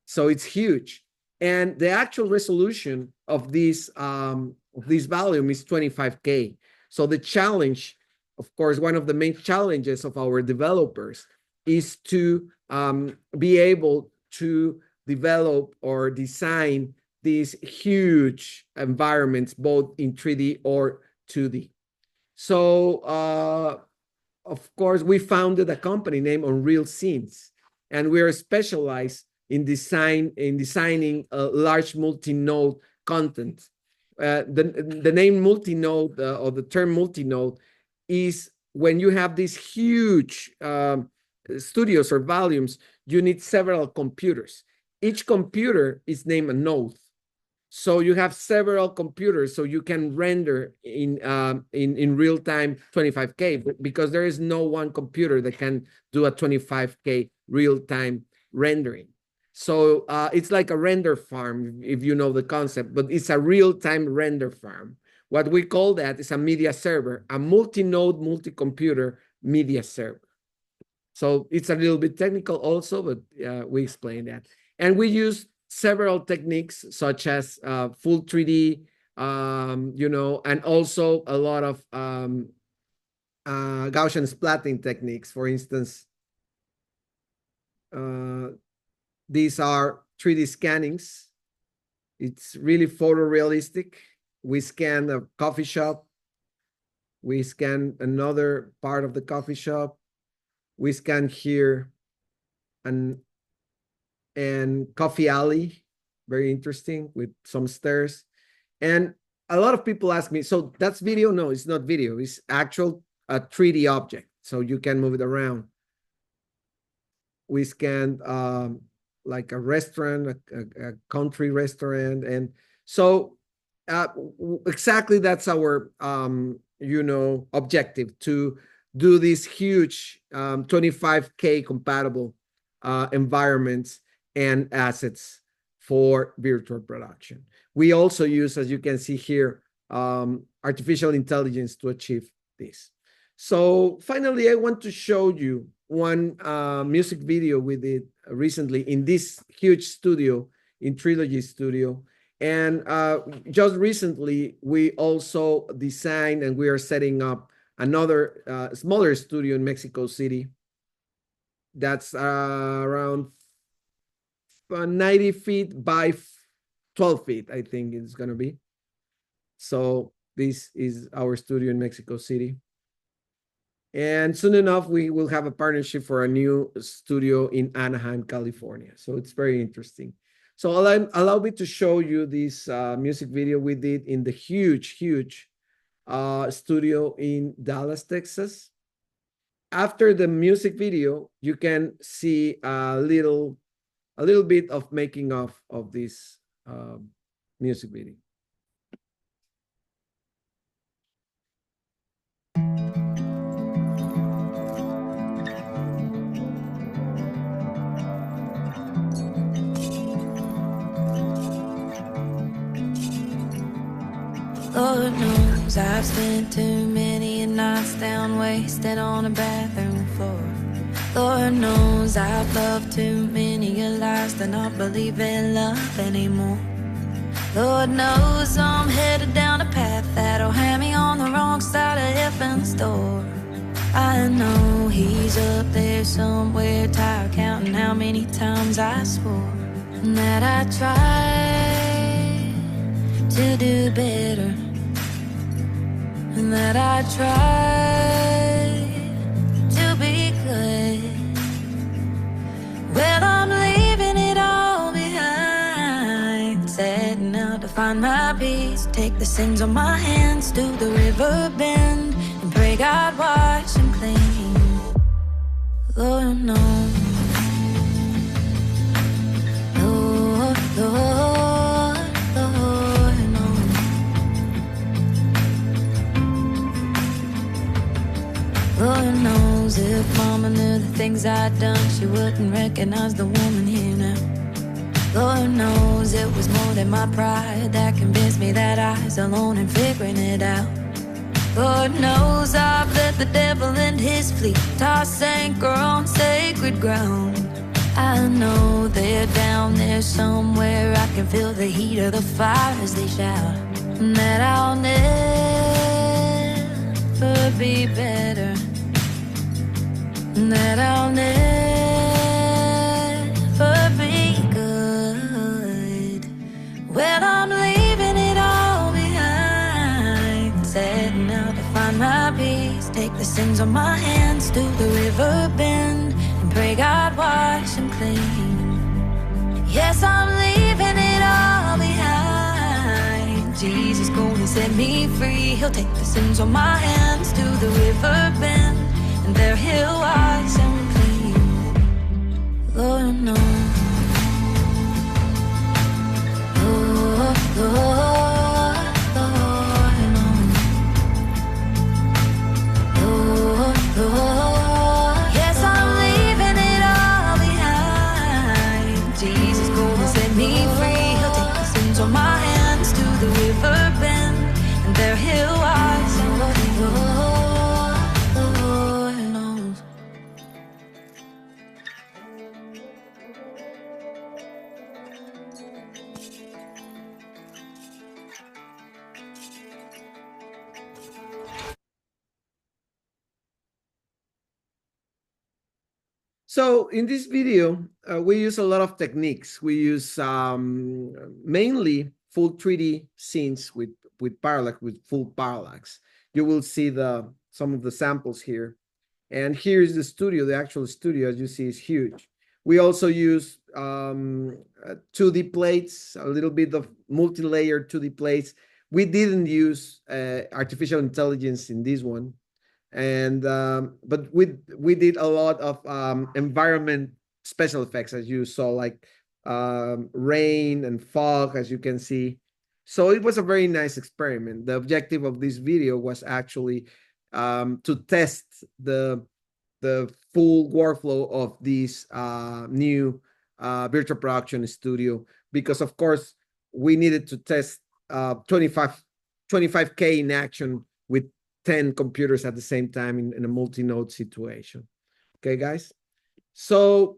So it's huge. And the actual resolution of this volume is 25K. So the challenge, of course, one of the main challenges of our developers is to be able to develop or design these huge environments, both in 3D or 2D. So, of course, we founded a company named Unreal Scenes, and we are specialized in designing large multi-node content. The name multi-node or the term multi-node is when you have these huge studios or volumes, you need several computers. Each computer is named a node. So you have several computers, so you can render in real time 25K, because there is no one computer that can do a 25K real time rendering. So it's like a render farm, if you know the concept, but it's a real time render farm. What we call that is a media server, a multi-node, multi-computer media server. So it's a little bit technical also, but we explain that. And we use several techniques such as full 3D, and also a lot of Gaussian splatting techniques. For instance, these are 3D scannings. It's really photorealistic. We scan a coffee shop. We scan another part of the coffee shop. We scan here and Coffee Alley, very interesting, with some stairs. And a lot of people ask me, so that's video? No, it's not video. It's actual 3D object, so you can move it around. We scanned like a restaurant, a country restaurant. And so exactly that's our, objective, to do these huge 25K compatible environments and assets for virtual production. We also use, as you can see here, artificial intelligence to achieve this. So finally, I want to show you one music video we did recently in this huge studio, in Trilogy Studio. And just recently, we also designed and we are setting up another smaller studio in Mexico City. That's around 90 feet by 12 feet, I think it's going to be. So this is our studio in Mexico City. And soon enough, we will have a partnership for a new studio in Anaheim, California. So it's very interesting. So allow me to show you this music video we did in the huge studio in Dallas, Texas. After the music video, you can see a little bit of making of this music video. Lord knows I've spent too many nights down wasted on a bathroom floor. Lord knows I've loved too many lies to not believe in love anymore. Lord knows I'm headed down a path that'll have me on the wrong side of heaven's door. I know he's up there somewhere, tired counting how many times I swore that I tried to do better, and that I tried to sins on my hands to the river bend and pray God wash them clean. Lord knows, Lord, Lord, Lord knows. Lord knows if Mama knew the things I'd done, she wouldn't recognize the woman here now. Lord knows it was more than my pride that convinced me that I was alone and figuring it out. Lord knows I've let the devil and his fleet toss anchor on sacred ground. I know they're down there somewhere, I can feel the heat of the fire as they shout, and that I'll never be better, and that I'll never be good. Well, I'm leaving it all behind, setting out to find my peace, take the sins on my hands to the river bend and pray God wash them clean. Yes, I'm leaving it all behind. Jesus gonna set me free. He'll take the sins on my hands to the river bend, and there he'll wash them clean. Lord knows, Lord, Lord, Lord knows, Lord, Lord. Yes, I'm leaving it all behind. Jesus gonna set me free. He'll take the sins on my hands to the river bend, and there he'll wash them clean. Lord knows. So in this video, we use a lot of techniques. We use mainly full 3D scenes with parallax, with full parallax. You will see some of the samples here. And here's the studio. The actual studio, as you see, is huge. We also use 2D plates, a little bit of multi-layer 2D plates. We didn't use artificial intelligence in this one. And but we did a lot of environment special effects, as you saw, like rain and fog, as you can see. So it was a very nice experiment. The objective of this video was actually to test the full workflow of this new virtual production studio, because of course we needed to test 25K in action with 10 computers at the same time in a multi-node situation. Okay, guys? So,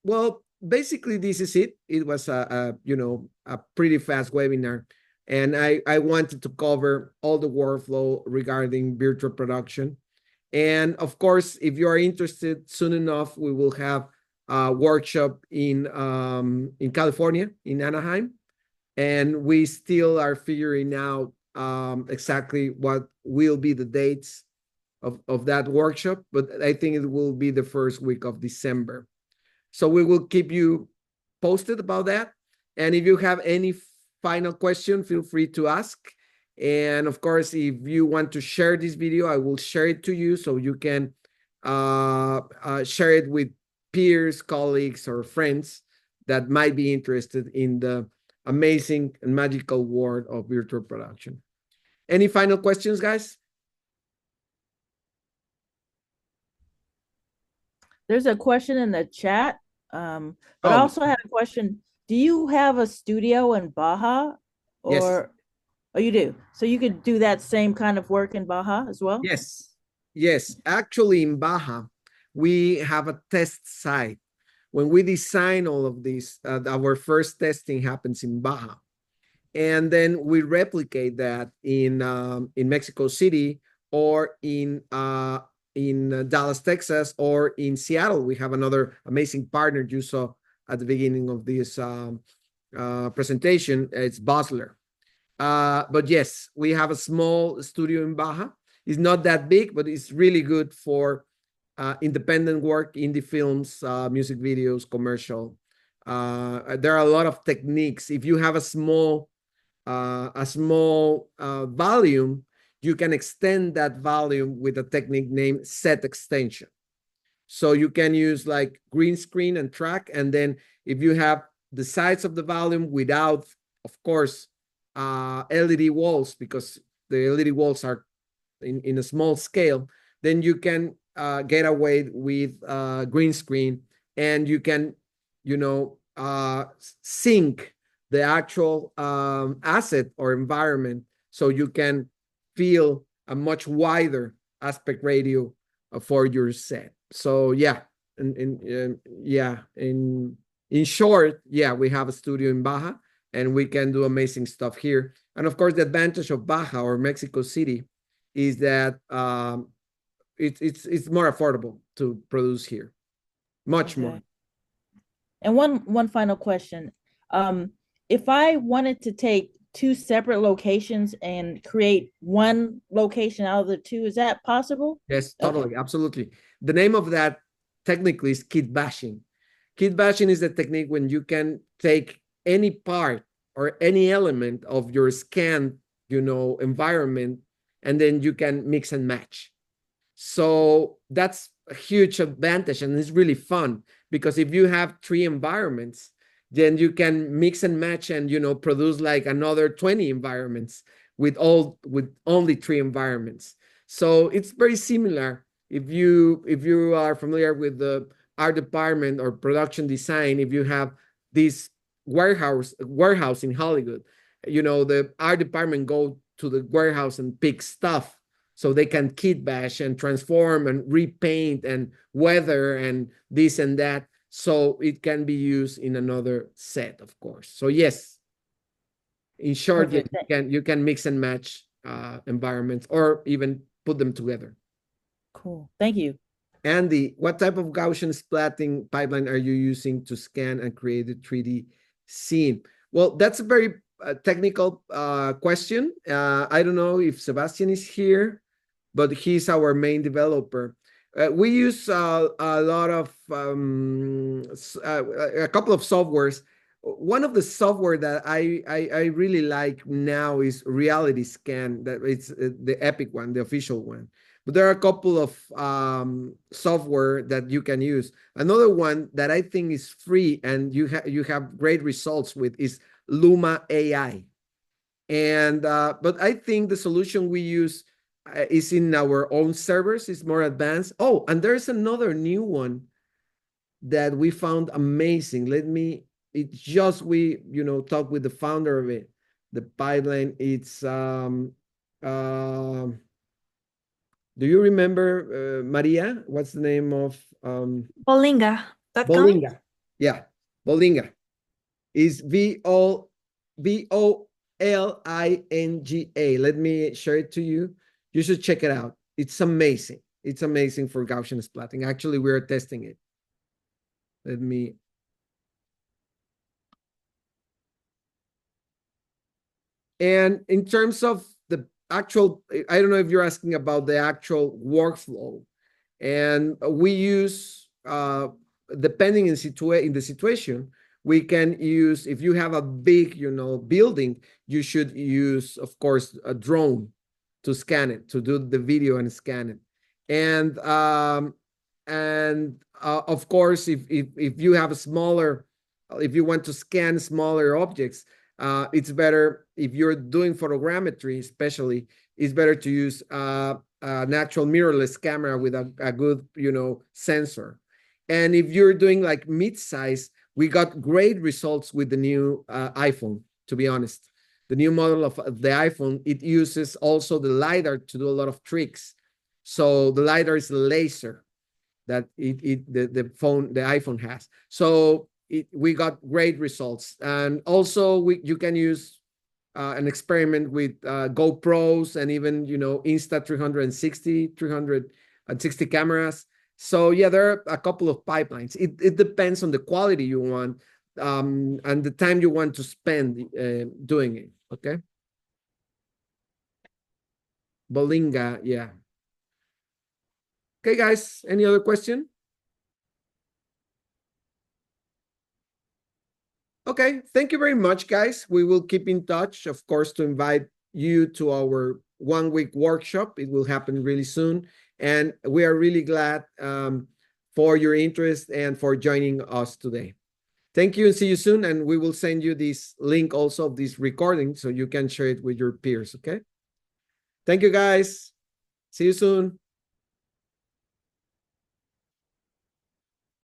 well, basically this is it. It was a pretty fast webinar, and I wanted to cover all the workflow regarding virtual production. And of course, if you are interested, soon enough we will have a workshop in California, in Anaheim, and we still are figuring out exactly what will be the dates of that workshop, but I think it will be the first week of December. So we will keep you posted about that. And if you have any final question, feel free to ask. And of course, if you want to share this video, I will share it to you so you can share it with peers, colleagues, or friends that might be interested in the amazing and magical world of virtual production. Any final questions, guys? There's a question in the chat, but I also had a question. Do you have a studio in Baja? Or, yes. Oh, you do? So you could do that same kind of work in Baja as well? Yes. Yes. Actually, in Baja, we have a test site. When we design all of this, our first testing happens in Baja. And then we replicate that in Mexico City, or in Dallas, Texas, or in Seattle. We have another amazing partner you saw at the beginning of this presentation. It's Bosler. But yes, we have a small studio in Baja. It's not that big, but it's really good for independent work, indie films, music videos, commercial. There are a lot of techniques. If you have a small a small volume, you can extend that volume with a technique named set extension. So you can use like green screen and track, and then if you have the size of the volume without, of course, LED walls, because the LED walls are in a small scale, then you can get away with green screen, and you can, sync the actual asset or environment, so you can feel a much wider aspect ratio for your set. So yeah, in short, yeah, we have a studio in Baja, and we can do amazing stuff here. And of course, the advantage of Baja or Mexico City is that it's more affordable to produce here, much more. And one final question. If I wanted to take two separate locations and create one location out of the two, is that possible? Yes, totally, absolutely. The name of that technically is kit bashing. Kit bashing is the technique when you can take any part or any element of your scanned, environment, and then you can mix and match. So that's a huge advantage, and it's really fun, because if you have 3 environments, then you can mix and match and produce like another 20 environments with only 3 environments. So it's very similar. If you are familiar with the art department or production design, if you have this warehouse in Hollywood, the art department go to the warehouse and pick stuff, so they can kit bash and transform and repaint and weather and this and that, so it can be used in another set, of course. So yes, in short, you can mix and match environments, or even put them together. Cool, thank you. Andy, what type of Gaussian splatting pipeline are you using to scan and create the 3D scene? Well, that's a very technical question. I don't know if Sebastian is here, but he's our main developer. We use a lot of a couple of softwares. One of the software that I really like now is Reality Scan. That it's the Epic one, the official one. But there are a couple of software that you can use. Another one that I think is free and you have great results with is Luma AI. And but I think the solution we use is in our own servers, is more advanced. Oh, and there's another new one that we found amazing. We talked with the founder of it. The pipeline, it's do you remember, Maria? What's the name of Bowlinga.com? Bowlinga. Yeah, Bowlinga. Is Bowlinga. Let me share it to you. You should check it out. It's amazing. It's amazing for Gaussian splatting. Actually, we're testing it. And in terms of the actual, I don't know if you're asking about the actual workflow. And we use, depending in the situation, we can use, if you have a big, building, you should use, of course, a drone to scan it, to do the video and scan it. And of course, if you have a smaller, if you want to scan smaller objects, it's better, if you're doing photogrammetry especially, it's better to use an actual mirrorless camera with a good, sensor. And if you're doing like mid-size, we got great results with the new iPhone, to be honest. The new model of the iPhone, it uses also the LiDAR to do a lot of tricks. So the LiDAR is a laser that the iPhone has. So we got great results. And also you can use an experiment with GoPros and even, Insta360 cameras. So yeah, there are a couple of pipelines. It depends on the quality you want and the time you want to spend doing it, okay? Bowlinga, yeah. Okay, guys, any other question? Okay, thank you very much, guys. We will keep in touch, of course, to invite you to our 1-week workshop. It will happen really soon. And we are really glad for your interest and for joining us today. Thank you and see you soon. And we will send you this link also of this recording so you can share it with your peers, okay? Thank you, guys. See you soon.